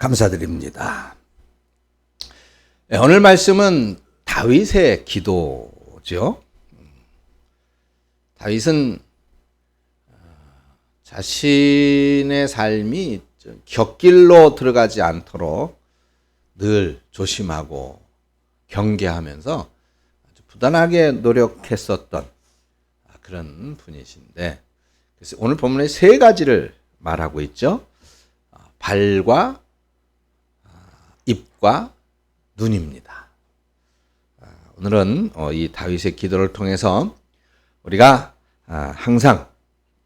감사드립니다. 오늘 말씀은 다윗의 기도죠. 다윗은 자신의 삶이 곁길로 들어가지 않도록 늘 조심하고 경계하면서 아주 부단하게 노력했었던 그런 분이신데, 그래서 오늘 본문에 세 가지를 말하고 있죠. 발과 입과 눈입니다. 오늘은 이 다윗의 기도를 통해서 우리가 항상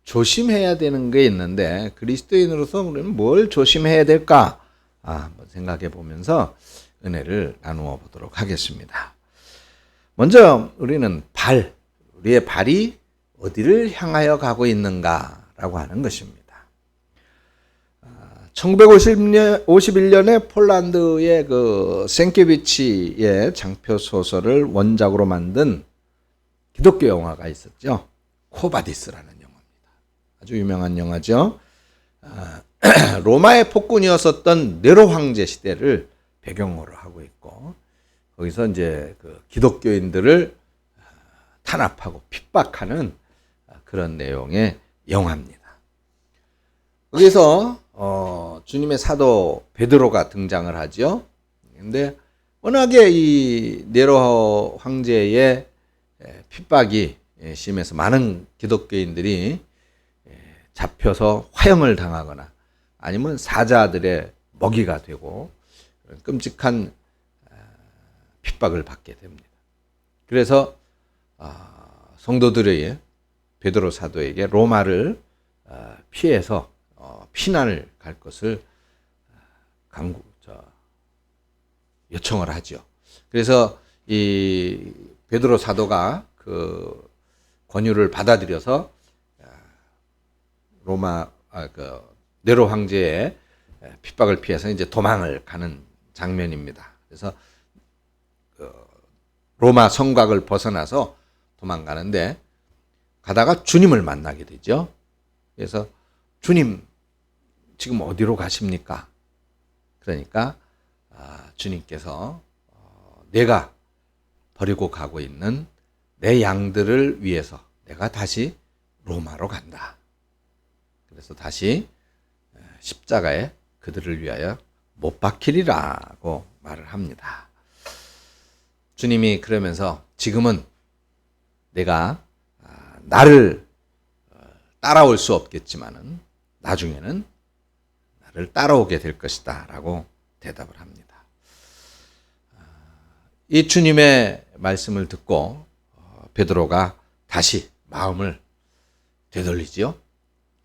조심해야 되는 게 있는데, 그리스도인으로서 우리는 뭘 조심해야 될까 한번 생각해 보면서 은혜를 나누어 보도록 하겠습니다. 먼저 우리는 우리의 발이 어디를 향하여 가고 있는가라고 하는 것입니다. 1951년에 폴란드의 그 생케비치의 장표 소설을 원작으로 만든 기독교 영화가 있었죠. 코바디스라는 영화입니다. 아주 유명한 영화죠. 로마의 폭군이었었던 네로 황제 시대를 배경으로 하고 있고, 거기서 이제 그 기독교인들을 탄압하고 핍박하는 그런 내용의 영화입니다. 거기서 주님의 사도 베드로가 등장을 하죠. 근데 워낙에 이 네로 황제의 핍박이 심해서 많은 기독교인들이 잡혀서 화형을 당하거나 아니면 사자들의 먹이가 되고 끔찍한 핍박을 받게 됩니다. 그래서 성도들의 베드로 사도에게 로마를 피해서 피난을 갈 것을 요청을 하죠. 그래서 이 베드로 사도가 그 권유를 받아들여서 네로 황제의 핍박을 피해서 이제 도망을 가는 장면입니다. 그래서 로마 성곽을 벗어나서 도망가는데 가다가 주님을 만나게 되죠. 그래서 주님 지금 어디로 가십니까? 그러니까 주님께서 내가 버리고 가고 있는 내 양들을 위해서 내가 다시 로마로 간다. 그래서 다시 십자가에 그들을 위하여 못 박히리라고 말을 합니다. 주님이 그러면서 지금은 내가 나를 따라올 수 없겠지만은 나중에는 나를 따라오게 될 것이다 라고 대답을 합니다. 이 주님의 말씀을 듣고 베드로가 다시 마음을 되돌리지요.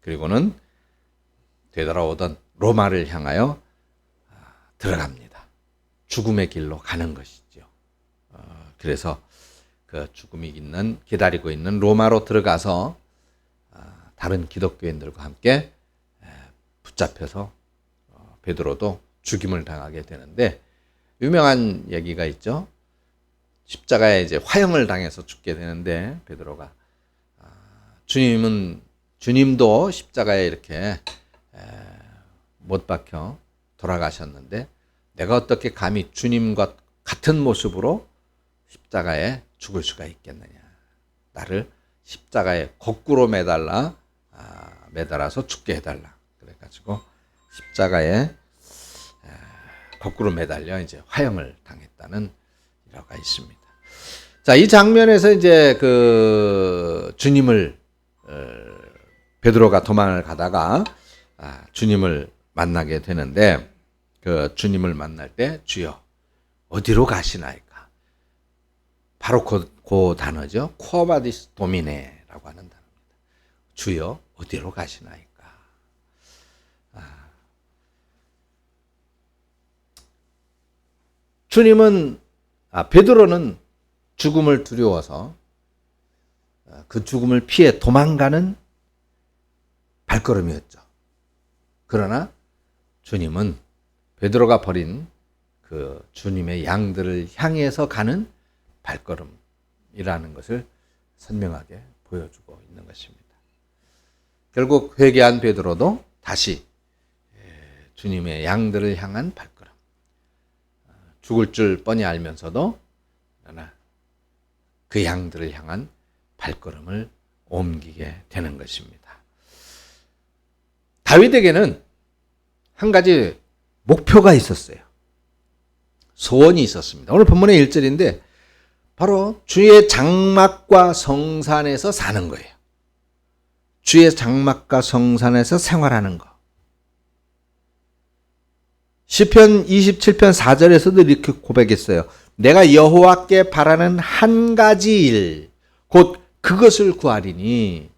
그리고는 되돌아오던 로마를 향하여 들어갑니다. 죽음의 길로 가는 것이죠. 그래서 그 죽음이 기다리고 있는 로마로 들어가서 다른 기독교인들과 함께 붙잡혀서 베드로도 죽임을 당하게 되는데, 유명한 얘기가 있죠. 십자가에 이제 화형을 당해서 죽게 되는데 베드로가 주님도 십자가에 이렇게 못 박혀 돌아가셨는데 내가 어떻게 감히 주님과 같은 모습으로 십자가에 죽을 수가 있겠느냐. 나를 십자가에 거꾸로 매달아서 죽게 해달라. 그래가지고 십자가에 거꾸로 매달려 이제 화형을 당했다는 일화가 있습니다. 자, 이 장면에서 이제 그 주님을 베드로가 도망을 가다가 주님을 만나게 되는데, 그 주님을 만날 때 주여 어디로 가시나이까? 바로 그 단어죠. 쿠어바디스 도미네라고 하는 단어입니다. 주여 어디로 가시나이까? 베드로는 죽음을 두려워서 그 죽음을 피해 도망가는 발걸음이었죠. 그러나 주님은 베드로가 버린 그 주님의 양들을 향해서 가는 발걸음이라는 것을 선명하게 보여주고 있는 것입니다. 결국 회개한 베드로도 다시 주님의 양들을 향한 발걸음. 죽을 줄 뻔히 알면서도 그 양들을 향한 발걸음을 옮기게 되는 것입니다. 다윗에게는 한 가지 목표가 있었어요. 소원이 있었습니다. 오늘 본문의 1절인데 바로 주의 장막과 성산에서 사는 거예요. 주의 장막과 성산에서 생활하는 거. 시편 27편 4절에서도 이렇게 고백했어요. 내가 여호와께 바라는 한 가지 일, 곧 그것을 구하리니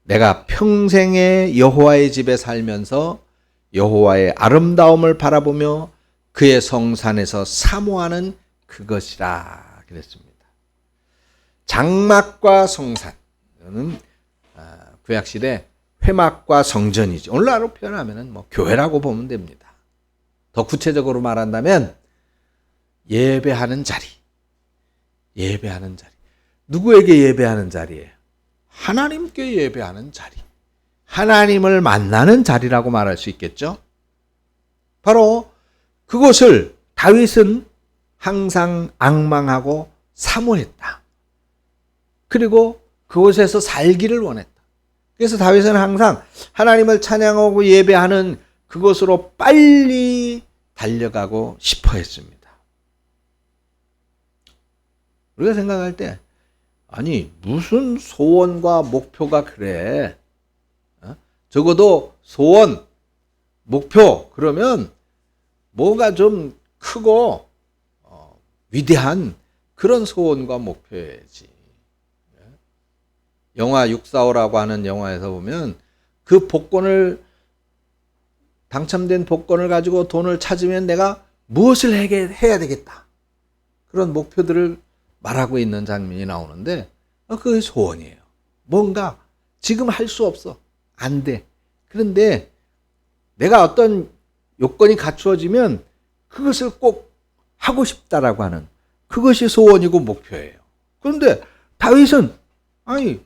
내가 평생에 여호와의 집에 살면서 여호와의 아름다움을 바라보며 그의 성산에서 사모하는 그것이라 그랬습니다. 장막과 성산, 이거는 구약시대 회막과 성전이죠. 오늘날로 표현하면 교회라고 보면 됩니다. 더 구체적으로 말한다면 예배하는 자리. 예배하는 자리. 누구에게 예배하는 자리예요? 하나님께 예배하는 자리. 하나님을 만나는 자리라고 말할 수 있겠죠? 바로 그곳을 다윗은 항상 앙망하고 사모했다. 그리고 그곳에서 살기를 원했다. 그래서 다윗은 항상 하나님을 찬양하고 예배하는 그곳으로 빨리 달려가고 싶어 했습니다. 우리가 생각할 때 아니 무슨 소원과 목표가 그래? 적어도 소원, 목표 그러면 뭐가 좀 크고 위대한 그런 소원과 목표야지. 영화 645라고 하는 영화에서 보면 그 복권을 당첨된 복권을 가지고 돈을 찾으면 내가 무엇을 해야 되겠다. 그런 목표들을 말하고 있는 장면이 나오는데 그게 소원이에요. 뭔가 지금 할 수 없어. 안 돼. 그런데 내가 어떤 요건이 갖추어지면 그것을 꼭 하고 싶다라고 하는 그것이 소원이고 목표예요. 그런데 다윗은 아니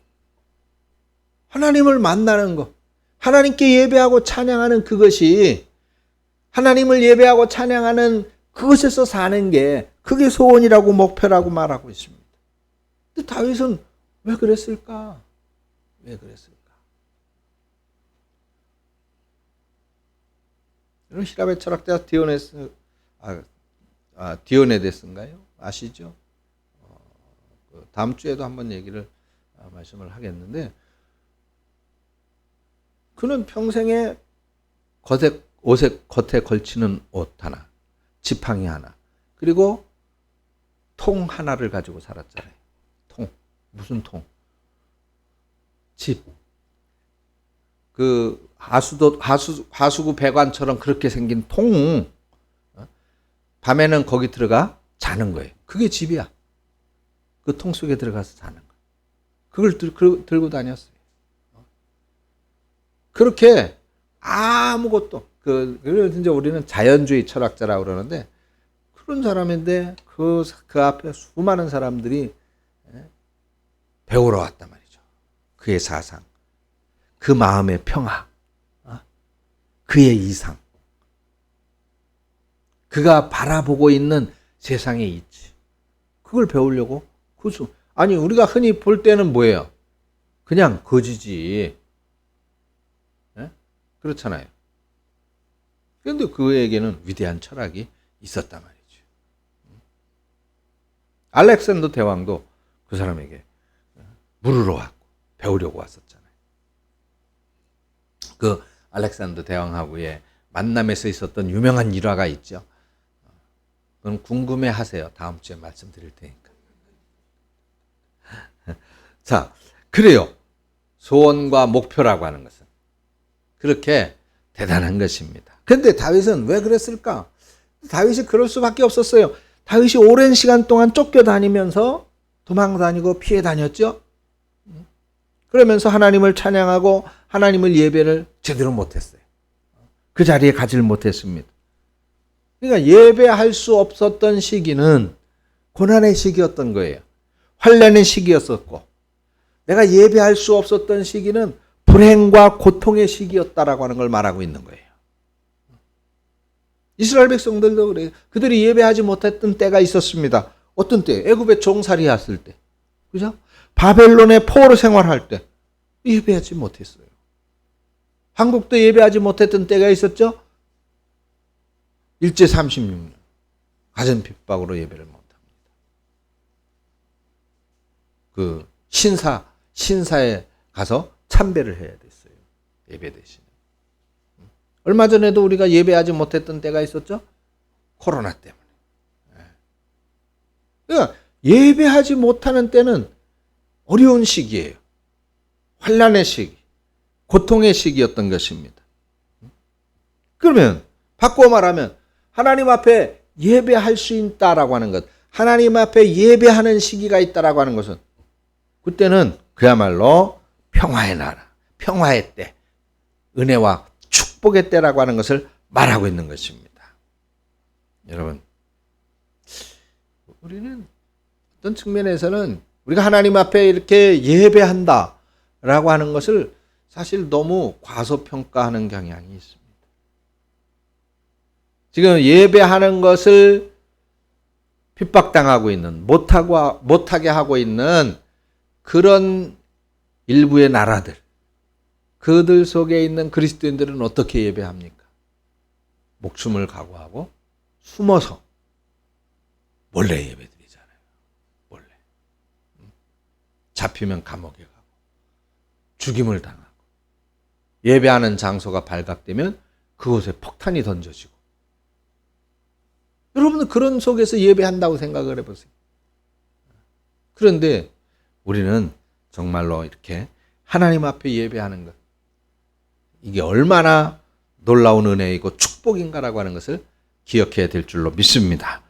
하나님을 만나는 것, 하나님께 예배하고 찬양하는 그것이 하나님을 예배하고 찬양하는 그것에서 사는 게 그게 소원이라고 목표라고 말하고 있습니다. 근데 다윗은 왜 그랬을까? 왜 그랬을까? 여러분 히라베 철학자 디오네데스인가요? 아시죠? 다음 주에도 한번 얘기를 말씀을 하겠는데 그는 평생에 겉에 걸치는 옷 하나, 지팡이 하나, 그리고 통 하나를 가지고 살았잖아요. 통. 무슨 통? 집. 그 하수구 배관처럼 그렇게 생긴 통. 밤에는 거기 들어가 자는 거예요. 그게 집이야. 그 통 속에 들어가서 자는 거예요. 그걸 들고 다녔어요. 그렇게 아무것도 그래서 이제 우리는 자연주의 철학자라고 그러는데 그런 사람인데 그 앞에 수많은 사람들이 배우러 왔단 말이죠. 그의 사상, 그 마음의 평화, 그의 이상, 그가 바라보고 있는 세상의 이치, 그걸 배우려고 아니 우리가 흔히 볼 때는 뭐예요? 그냥 거지지. 그렇잖아요. 그런데 그에게는 위대한 철학이 있었단 말이죠. 알렉산더 대왕도 그 사람에게 물으러 왔고 배우려고 왔었잖아요. 그 알렉산더 대왕하고의 만남에서 있었던 유명한 일화가 있죠. 그건 궁금해 하세요. 다음 주에 말씀드릴 테니까. 자, 그래요. 소원과 목표라고 하는 것은 그렇게 대단한 것입니다. 그런데 다윗은 왜 그랬을까? 다윗이 그럴 수밖에 없었어요. 다윗이 오랜 시간 동안 쫓겨다니면서 도망 다니고 피해 다녔죠. 그러면서 하나님을 찬양하고 하나님을 예배를 제대로 못했어요. 그 자리에 가지를 못했습니다. 그러니까 예배할 수 없었던 시기는 고난의 시기였던 거예요. 환난의 시기였었고 내가 예배할 수 없었던 시기는 불행과 고통의 시기였다라고 하는 걸 말하고 있는 거예요. 이스라엘 백성들도 그래요. 그들이 예배하지 못했던 때가 있었습니다. 어떤 때? 애굽에 종살이 왔을 때. 그죠? 바벨론의 포로 생활할 때 예배하지 못했어요. 한국도 예배하지 못했던 때가 있었죠? 일제 36년. 가전 핍박으로 예배를 못합니다. 그 신사에 가서 참배를 해야 됐어요. 예배 대신에. 얼마 전에도 우리가 예배하지 못했던 때가 있었죠? 코로나 때문에. 그러니까 예배하지 못하는 때는 어려운 시기예요. 환난의 시기, 고통의 시기였던 것입니다. 그러면 바꾸어 말하면 하나님 앞에 예배할 수 있다라고 하는 것, 하나님 앞에 예배하는 시기가 있다라고 하는 것은 그때는 그야말로 평화의 나라, 평화의 때, 은혜와 축복의 때라고 하는 것을 말하고 있는 것입니다. 여러분, 우리는 어떤 측면에서는 우리가 하나님 앞에 이렇게 예배한다라고 하는 것을 사실 너무 과소평가하는 경향이 있습니다. 지금 예배하는 것을 핍박당하고 있는, 못하게 하고 있는 그런 일부의 나라들, 그들 속에 있는 그리스도인들은 어떻게 예배합니까? 목숨을 각오하고 숨어서 몰래 예배드리잖아요. 몰래. 잡히면 감옥에 가고 죽임을 당하고 예배하는 장소가 발각되면 그곳에 폭탄이 던져지고. 여러분은 그런 속에서 예배한다고 생각을 해보세요. 그런데 우리는 정말로 이렇게 하나님 앞에 예배하는 것, 이게 얼마나 놀라운 은혜이고 축복인가라고 하는 것을 기억해야 될 줄로 믿습니다.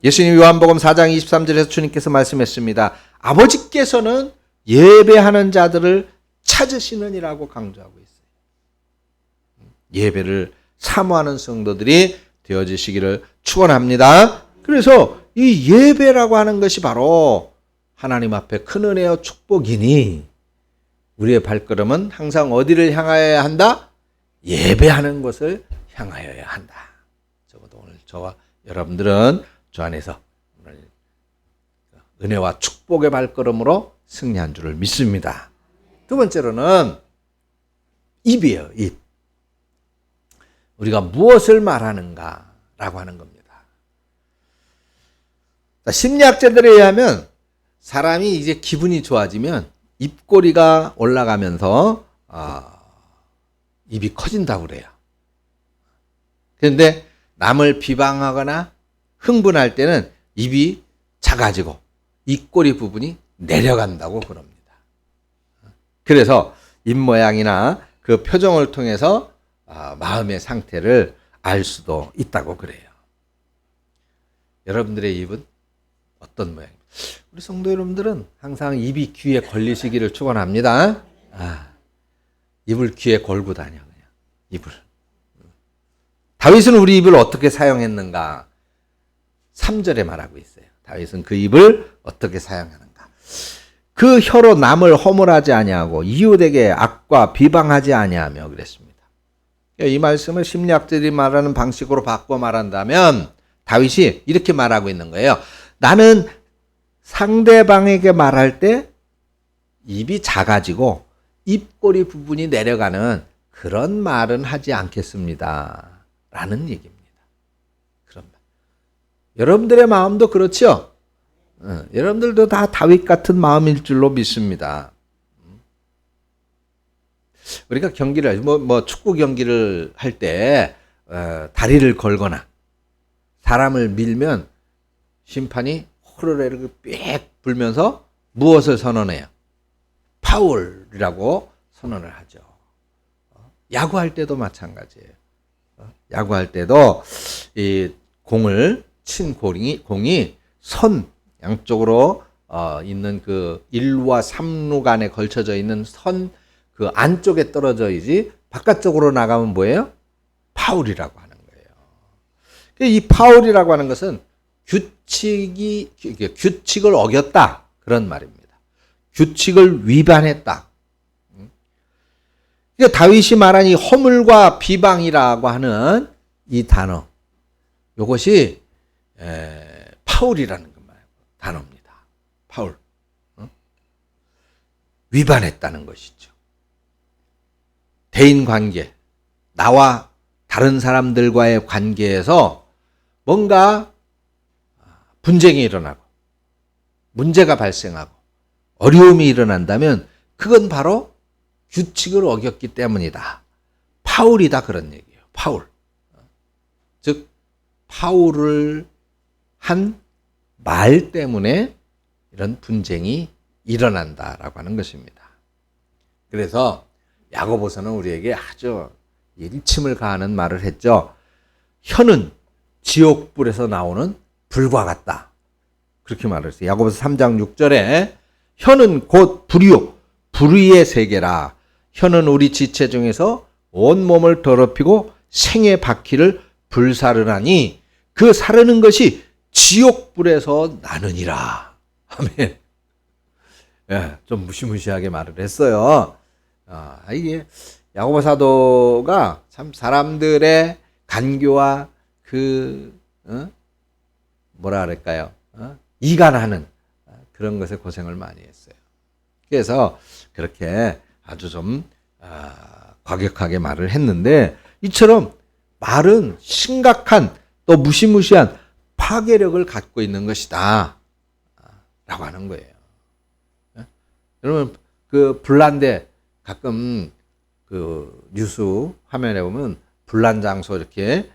예수님 요한복음 4장 23절에서 주님께서 말씀했습니다. 아버지께서는 예배하는 자들을 찾으시느니라고 강조하고 있어요. 예배를 사모하는 성도들이 되어지시기를 축원합니다. 그래서 이 예배라고 하는 것이 바로 하나님 앞에 큰 은혜와 축복이니 우리의 발걸음은 항상 어디를 향하여야 한다? 예배하는 것을 향하여야 한다. 적어도 오늘 저와 여러분들은 주 안에서 오늘 은혜와 축복의 발걸음으로 승리한 줄을 믿습니다. 두 번째로는 입이에요. 입. 우리가 무엇을 말하는가라고 하는 겁니다. 심리학자들에 의하면 사람이 이제 기분이 좋아지면 입꼬리가 올라가면서 입이 커진다고 그래요. 그런데 남을 비방하거나 흥분할 때는 입이 작아지고 입꼬리 부분이 내려간다고 그럽니다. 그래서 입 모양이나 그 표정을 통해서 마음의 상태를 알 수도 있다고 그래요. 여러분들의 입은 어떤 모양입니까? 우리 성도 여러분들은 항상 입이 귀에 걸리시기를 축원합니다. 입을 귀에 걸고 다녀 그냥 입을. 다윗은 우리 입을 어떻게 사용했는가? 3절에 말하고 있어요. 다윗은 그 입을 어떻게 사용하는가? 그 혀로 남을 허물하지 아니하고 이웃에게 악과 비방하지 아니하며 그랬습니다. 이 말씀을 심리학들이 말하는 방식으로 바꿔 말한다면 다윗이 이렇게 말하고 있는 거예요. 나는 상대방에게 말할 때 입이 작아지고 입꼬리 부분이 내려가는 그런 말은 하지 않겠습니다. 라는 얘기입니다. 그런 말. 여러분들의 마음도 그렇죠? 여러분들도 다 다윗 같은 마음일 줄로 믿습니다. 우리가 경기를, 축구 경기를 할 때, 다리를 걸거나 사람을 밀면 심판이 호르르 빽 불면서 무엇을 선언해요? 파울이라고 선언을 하죠. 야구할 때도 마찬가지예요. 야구할 때도 이 공을 친 공이 선 양쪽으로 있는 그 1루와 3루 간에 걸쳐져 있는 선 그 안쪽에 떨어져야지 바깥쪽으로 나가면 뭐예요? 파울이라고 하는 거예요. 이 파울이라고 하는 것은 규칙을 어겼다 그런 말입니다. 규칙을 위반했다. 그러니까 다윗이 말한 이 허물과 비방이라고 하는 이 단어, 요것이 파울이라는 단어입니다. 파울. 위반했다는 것이죠. 대인 관계, 나와 다른 사람들과의 관계에서 뭔가 분쟁이 일어나고 문제가 발생하고 어려움이 일어난다면 그건 바로 규칙을 어겼기 때문이다. 파울이다 그런 얘기예요. 파울. 즉 파울을 한 말 때문에 이런 분쟁이 일어난다라고 하는 것입니다. 그래서 야고보서는 우리에게 아주 일침을 가하는 말을 했죠. 혀는 지옥불에서 나오는 불과 같다. 그렇게 말을 했어요. 야고보서 3장 6절에 혀는 곧 불이요 불의의 세계라. 혀는 우리 지체 중에서 온몸을 더럽히고 생의 바퀴를 불사르나니 그 사르는 것이 지옥불에서 나느니라. 아멘. 예, 좀 무시무시하게 말을 했어요. 이게 야고보 사도가 참 사람들의 간교와 뭐라 그럴까요? 이간하는 그런 것에 고생을 많이 했어요. 그래서 그렇게 아주 좀 과격하게 말을 했는데 이처럼 말은 심각한 또 무시무시한 파괴력을 갖고 있는 것이다 라고 하는 거예요. 여러분 그 불난데 가끔 그 뉴스 화면에 보면 불난 장소 이렇게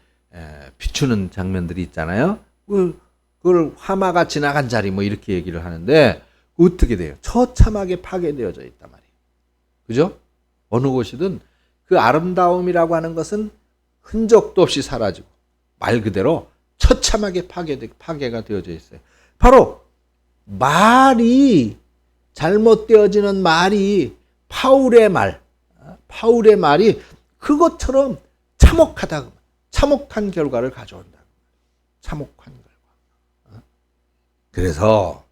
비추는 장면들이 있잖아요. 그걸 화마가 지나간 자리 뭐 이렇게 얘기를 하는데 어떻게 돼요? 처참하게 파괴되어져 있단 말이에요. 그죠? 어느 곳이든 그 아름다움이라고 하는 것은 흔적도 없이 사라지고 말 그대로 처참하게 파괴가 되어져 있어요. 바로 말이 잘못되어지는 말이 파울의 말이 그것처럼 참혹한 결과를 가져온다. 참혹한 결과. 그래서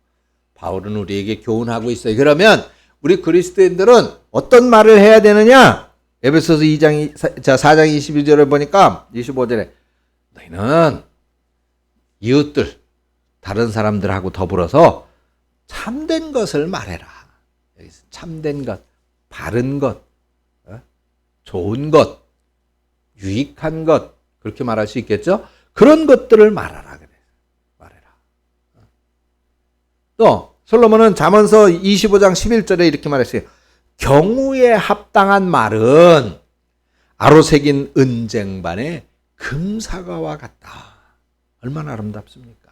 바울은 우리에게 교훈하고 있어요. 그러면 우리 그리스도인들은 어떤 말을 해야 되느냐? 에베소서 4장 22절을 보니까 25절에 너희는 이웃들 다른 사람들하고 더불어서 참된 것을 말해라. 여기서 참된 것, 바른 것, 좋은 것, 유익한 것 그렇게 말할 수 있겠죠? 그런 것들을 말하라 그래. 말해라. 또 솔로몬은 잠언서 25장 11절에 이렇게 말했어요. 경우에 합당한 말은 아로새긴 은쟁반의 금사과와 같다. 얼마나 아름답습니까?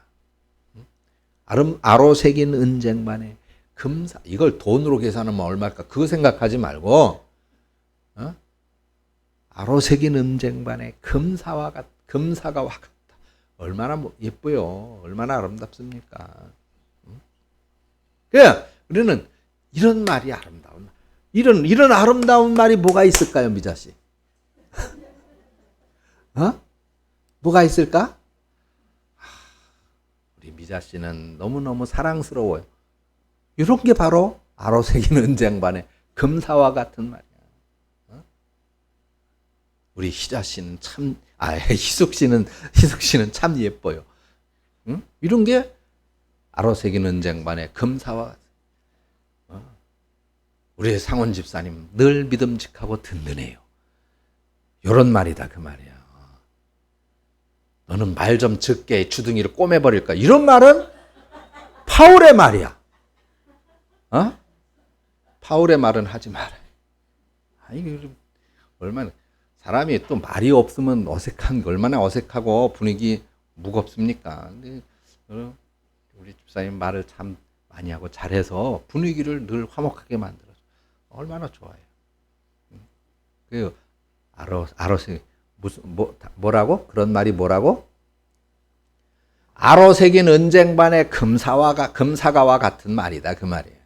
아로새긴 은쟁반의 금사, 이걸 돈으로 계산하면 얼마일까? 그거 생각하지 말고 아로새긴 은쟁반의 금사과와 같다. 얼마나 예뻐요. 얼마나 아름답습니까? 그래, 우리는 이런 말이 아름다운 이런 아름다운 말이 뭐가 있을까요, 미자씨? 뭐가 있을까? 우리 미자씨는 너무너무 사랑스러워요. 이런 게 바로 아로새긴 은쟁반의 금사와 같은 말이야. 우리 희자씨는 희숙씨는 참 예뻐요. 응? 이런 게 아로새긴 은쟁반의 금사와 같은. 우리 상원 집사님 늘 믿음직하고 든든해요. 이런 말이다 그 말이야. 너는 말 좀 적게 주둥이를 꼬매버릴까? 이런 말은 파울의 말이야. 파울의 말은 하지 마라. 이거 얼마나 사람이 또 말이 없으면 어색한 게 얼마나 어색하고 분위기 무겁습니까? 근데 우리 집사님 말을 참 많이 하고 잘해서 분위기를 늘 화목하게 만들어줘. 얼마나 좋아요. 그 아로새 무슨 뭐라고? 그런 말이 뭐라고? 아로새긴 은쟁반의 금사과와 같은 말이다 그 말이에요.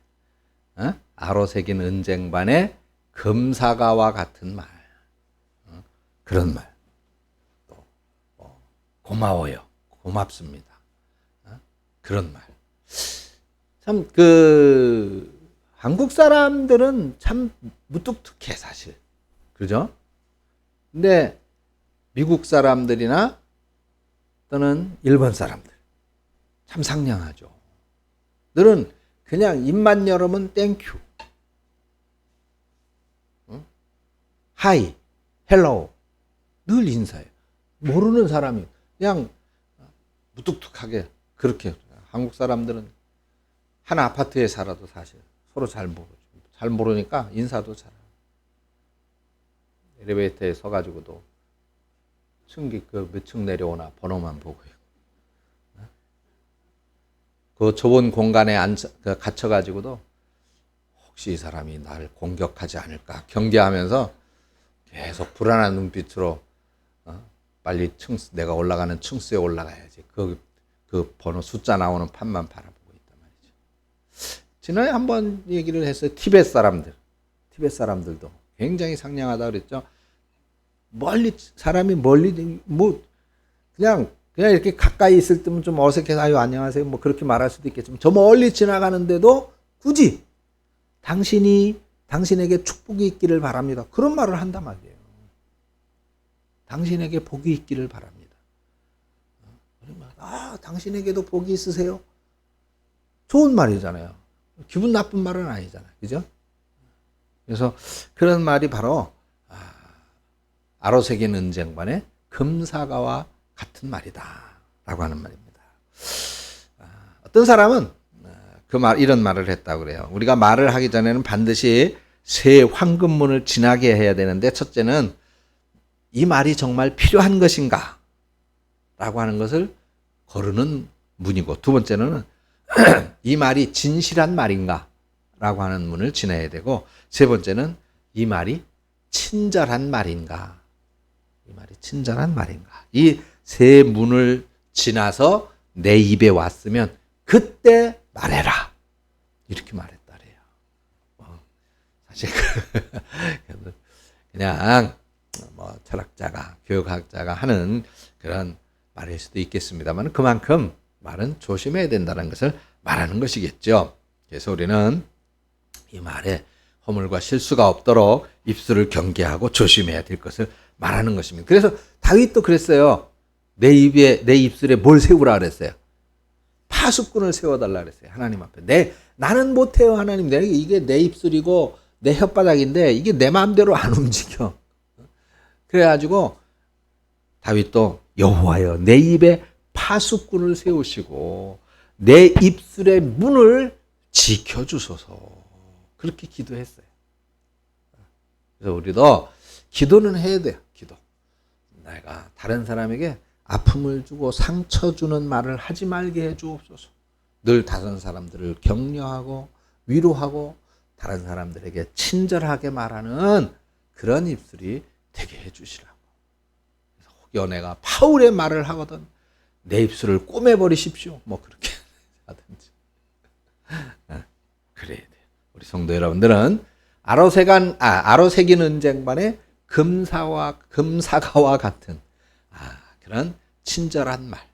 아로새긴 은쟁반의 금사과와 같은 말. 그런 말. 또 고마워요. 고맙습니다. 그런 말. 참 한국 사람들은 참 무뚝뚝해 사실. 그죠? 근데 미국 사람들이나 또는 일본 사람들 참 상냥하죠. 너는 그냥 입만 열으면 땡큐, 하이, 헬로우 늘 인사해요. 모르는 사람이 그냥 무뚝뚝하게 그렇게. 한국 사람들은 한 아파트에 살아도 사실 서로 잘 모르니까 인사도 잘해요. 엘리베이터에 서가지고도 몇 층 내려오나 번호만 보고 있고, 그 좁은 공간에 갇혀가지고도 혹시 이 사람이 나를 공격하지 않을까 경계하면서 계속 불안한 눈빛으로 빨리 내가 올라가는 층수에 올라가야지. 그 번호 숫자 나오는 판만 바라보고 있단 말이죠. 지난해 한번 얘기를 했어요. 티벳 사람들도 굉장히 상냥하다 그랬죠. 사람이 멀리 그냥 이렇게 가까이 있을 때면 좀 어색해서 아유 안녕하세요 뭐 그렇게 말할 수도 있겠지만 저 멀리 지나가는데도 굳이 당신에게 축복이 있기를 바랍니다. 그런 말을 한단 말이에요. 당신에게 복이 있기를 바랍니다. 당신에게도 복이 있으세요? 좋은 말이잖아요. 기분 나쁜 말은 아니잖아요. 그죠? 그래서 그런 말이 바로 아로새긴 은쟁반의 금사가와 같은 말이다 라고 하는 말입니다. 어떤 사람은 이런 말을 했다고 그래요. 우리가 말을 하기 전에는 반드시 세 황금문을 지나게 해야 되는데, 첫째는 이 말이 정말 필요한 것인가 라고 하는 것을 거르는 문이고, 두 번째는 이 말이 진실한 말인가 라고 하는 문을 지나야 되고, 세 번째는 이 말이 친절한 말인가, 이 세 문을 지나서 내 입에 왔으면 그때 말해라 이렇게 말했다래요. 사실 그냥 철학자가 교육학자가 하는 그런 말일 수도 있겠습니다만, 그만큼 말은 조심해야 된다는 것을 말하는 것이겠죠. 그래서 우리는 이 말에 허물과 실수가 없도록 입술을 경계하고 조심해야 될 것을 말하는 것입니다. 그래서 다윗도 그랬어요. 내 입술에 뭘 세우라 그랬어요? 파수꾼을 세워달라 그랬어요. 하나님 앞에. 나는 못해요, 하나님. 이게 내 입술이고 내 혓바닥인데 이게 내 마음대로 안 움직여. 그래가지고 다윗도 여호와여, 내 입에 파수꾼을 세우시고 내 입술의 문을 지켜주소서. 그렇게 기도했어요. 그래서 우리도 기도는 해야 돼요. 기도. 내가 다른 사람에게 아픔을 주고 상처 주는 말을 하지 말게 해주옵소서. 늘 다른 사람들을 격려하고 위로하고 다른 사람들에게 친절하게 말하는 그런 입술이 되게 해주시라고. 혹여 내가 파울의 말을 하거든 내 입술을 꼬매버리십시오. 뭐 그렇게 하든지. 그래야 돼요. 우리 성도 여러분들은 아로새긴 은쟁반의 금사가와 같은 그런 친절한 말,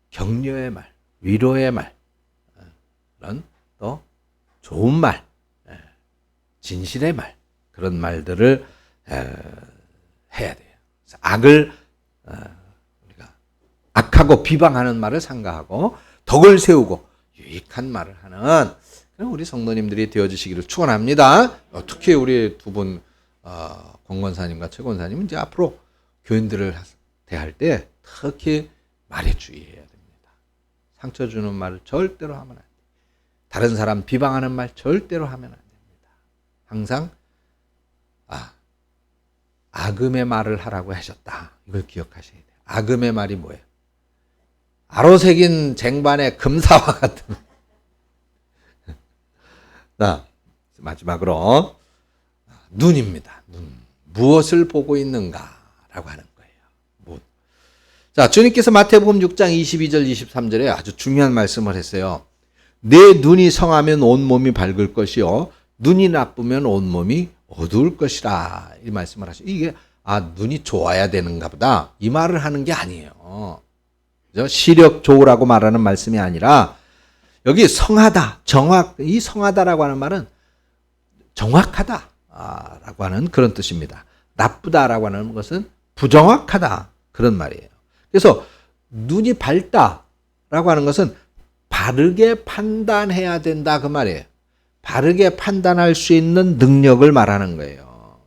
격려의 말, 위로의 말, 그런 또 좋은 말, 진실의 말, 그런 말들을 해야 돼요. 악을 우리가 악하고 비방하는 말을 삼가하고 덕을 세우고 유익한 말을 하는 우리 성도님들이 되어주시기를 축원합니다. 특히 우리 두 분 공권사님과 최권사님은 이제 앞으로 교인들을 대할 때 특히 말에 주의해야 됩니다. 상처 주는 말을 절대로 하면 안 돼요. 다른 사람 비방하는 말 절대로 하면 안 됩니다. 항상 악음의 말을 하라고 하셨다. 이걸 기억하셔야 돼요. 악음의 말이 뭐예요? 아로새긴 쟁반의 금사와 같은. 마지막으로 눈입니다. 눈. 무엇을 보고 있는가라고 하는 거예요. 자, 주님께서 마태복음 6장 22절 23절에 아주 중요한 말씀을 했어요. 내 눈이 성하면 온몸이 밝을 것이요 눈이 나쁘면 온몸이 어두울 것이라, 이 말씀을 하시죠. 이게 눈이 좋아야 되는가 보다 이 말을 하는 게 아니에요. 그죠? 시력 좋으라고 말하는 말씀이 아니라 여기 성하다, 이 성하다라고 하는 말은 정확하다 라고 하는 그런 뜻입니다. 나쁘다라고 하는 것은 부정확하다 그런 말이에요. 그래서 눈이 밝다라고 하는 것은 바르게 판단해야 된다 그 말이에요. 바르게 판단할 수 있는 능력을 말하는 거예요.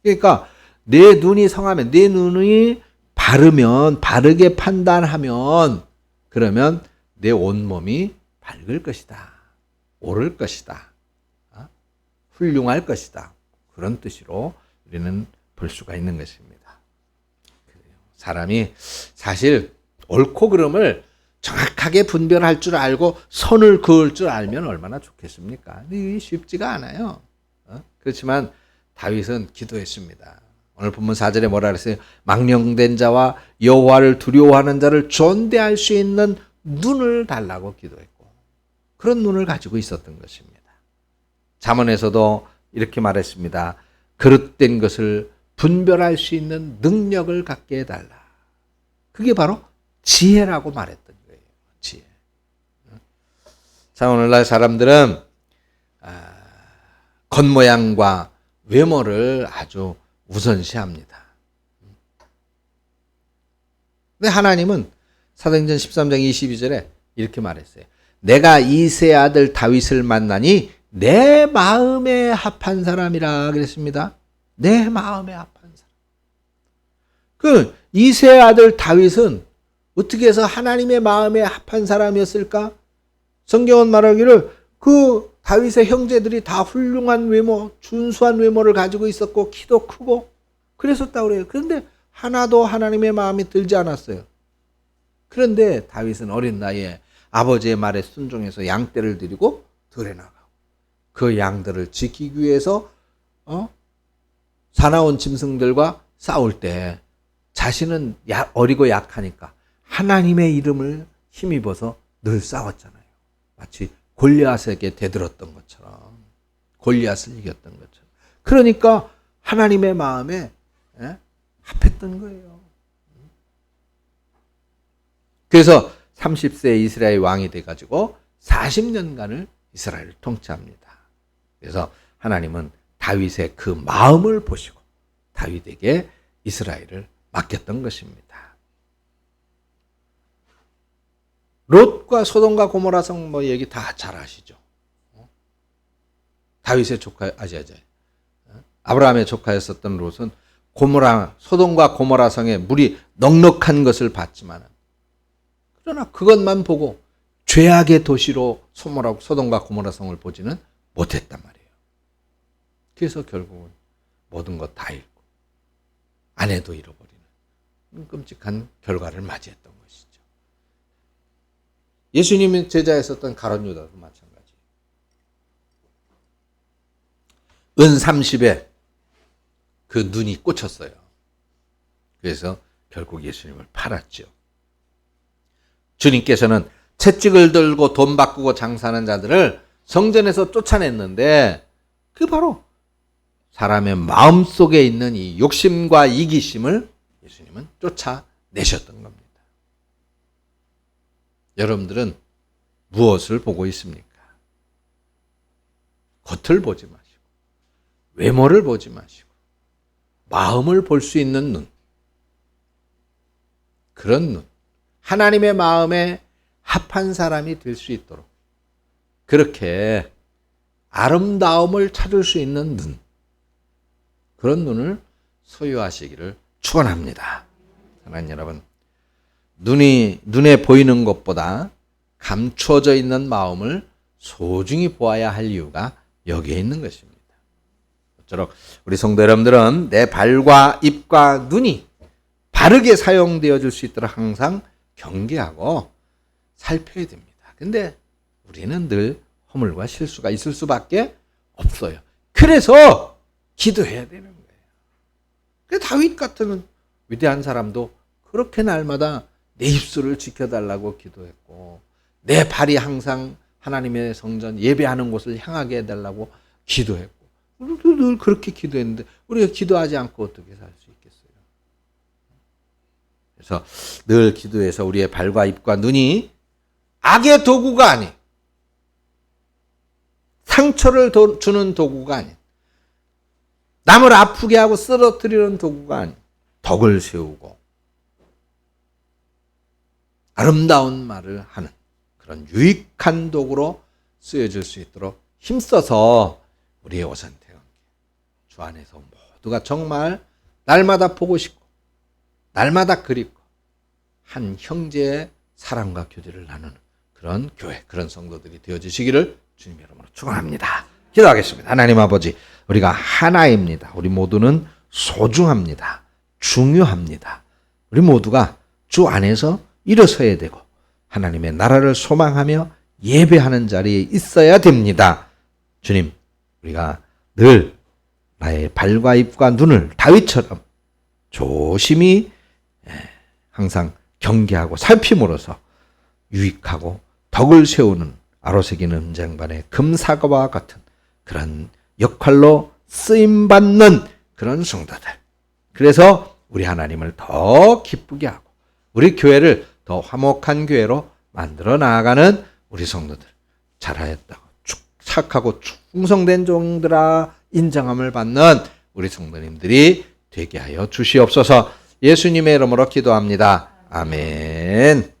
그러니까 내 눈이 성하면, 내 눈이 바르면, 바르게 판단하면, 그러면 내 온몸이 밝을 것이다. 옳을 것이다. 훌륭할 것이다. 그런 뜻으로 우리는 볼 수가 있는 것입니다. 사람이 사실 옳고 그름을 정확하게 분별할 줄 알고 선을 그을 줄 알면 얼마나 좋겠습니까? 이게 쉽지가 않아요. 그렇지만 다윗은 기도했습니다. 오늘 본문 4절에 뭐라 그랬어요? 망령된 자와 여호와를 두려워하는 자를 존대할 수 있는 눈을 달라고 기도했고, 그런 눈을 가지고 있었던 것입니다. 잠언에서도 이렇게 말했습니다. 그릇된 것을 분별할 수 있는 능력을 갖게 해달라. 그게 바로 지혜라고 말했던 거예요. 지혜. 자, 오늘날 사람들은 겉모양과 외모를 아주 우선시합니다. 근데 하나님은 사도행전 13장 22절에 이렇게 말했어요. 내가 이새의 아들 다윗을 만나니 내 마음에 합한 사람이라 그랬습니다. 내 마음에 합한 사람. 그 이새의 아들 다윗은 어떻게 해서 하나님의 마음에 합한 사람이었을까? 성경은 말하기를 그 다윗의 형제들이 다 훌륭한 외모, 준수한 외모를 가지고 있었고 키도 크고 그랬었다고 그래요. 그런데 하나도 하나님의 마음에 들지 않았어요. 그런데 다윗은 어린 나이에 아버지의 말에 순종해서 양떼를 드리고 들에 나가고 그 양들을 지키기 위해서 사나운 짐승들과 싸울 때 자신은 어리고 약하니까 하나님의 이름을 힘입어서 늘 싸웠잖아요. 마치 골리앗에게 대들었던 것처럼, 골리앗을 이겼던 것처럼. 그러니까 하나님의 마음에 합했던 거예요. 그래서 30세 이스라엘 왕이 돼가지고 40년간을 이스라엘을 통치합니다. 그래서 하나님은 다윗의 그 마음을 보시고 다윗에게 이스라엘을 맡겼던 것입니다. 롯과 소돔과 고모라 성 얘기 다 잘 아시죠? 다윗의 조카, 아브라함의 조카였었던 롯은 소돔과 고모라 성에 물이 넉넉한 것을 봤지만, 그러나 그것만 보고 죄악의 도시로 소돔과 고모라 성을 보지는 못했단 말이에요. 그래서 결국은 모든 것 다 잃고 아내도 잃어버리는 끔찍한 결과를 맞이했던 것이죠. 예수님의 제자였었던 가룟 유다도 마찬가지. 은 30에 그 눈이 꽂혔어요. 그래서 결국 예수님을 팔았죠. 주님께서는 채찍을 들고 돈 바꾸고 장사하는 자들을 성전에서 쫓아냈는데 그 바로 사람의 마음속에 있는 이 욕심과 이기심을 예수님은 쫓아내셨던 겁니다. 여러분들은 무엇을 보고 있습니까? 겉을 보지 마시고 외모를 보지 마시고 마음을 볼 수 있는 눈, 그런 눈, 하나님의 마음에 합한 사람이 될 수 있도록 그렇게 아름다움을 찾을 수 있는 눈, 그런 눈을 소유하시기를 축원합니다. 사랑하는 여러분, 눈에 보이는 것보다 감추어져 있는 마음을 소중히 보아야 할 이유가 여기에 있는 것입니다. 모쪼록 우리 성도 여러분들은 내 발과 입과 눈이 바르게 사용되어질 수 있도록 항상 경계하고 살펴야 됩니다. 근데 우리는 늘 허물과 실수가 있을 수밖에 없어요. 그래서 기도해야 되는 거예요. 다윗 같은 위대한 사람도 그렇게 날마다 내 입술을 지켜달라고 기도했고 내 발이 항상 하나님의 성전 예배하는 곳을 향하게 해달라고 기도했고 우리도 늘 그렇게 기도했는데 우리가 기도하지 않고 어떻게 살 수 있겠어요? 그래서 늘 기도해서 우리의 발과 입과 눈이 악의 도구가 아닌, 상처를 주는 도구가 아닌, 남을 아프게 하고 쓰러뜨리는 도구가 아닌 덕을 세우고 아름다운 말을 하는 그런 유익한 도구로 쓰여질 수 있도록 힘써서 우리의 오산태관계 주 안에서 모두가 정말 날마다 보고 싶고 날마다 그립고 한 형제의 사랑과 교제를 나누는 그런 교회, 그런 성도들이 되어주시기를 주님 이름으로 축원합니다. 기도하겠습니다. 하나님 아버지, 우리가 하나입니다. 우리 모두는 소중합니다. 중요합니다. 우리 모두가 주 안에서 일어서야 되고 하나님의 나라를 소망하며 예배하는 자리에 있어야 됩니다. 주님, 우리가 늘 나의 발과 입과 눈을 다윗처럼 조심히 항상 경계하고 살핌으로써 유익하고 덕을 세우는 아로새긴 음쟁반의 금사과와 같은 그런 역할로 쓰임받는 그런 성도들. 그래서 우리 하나님을 더 기쁘게 하고 우리 교회를 더 화목한 교회로 만들어 나아가는 우리 성도들. 잘하였다고 착하고 충성된 종들아 인정함을 받는 우리 성도님들이 되게 하여 주시옵소서. 예수님의 이름으로 기도합니다. 아멘.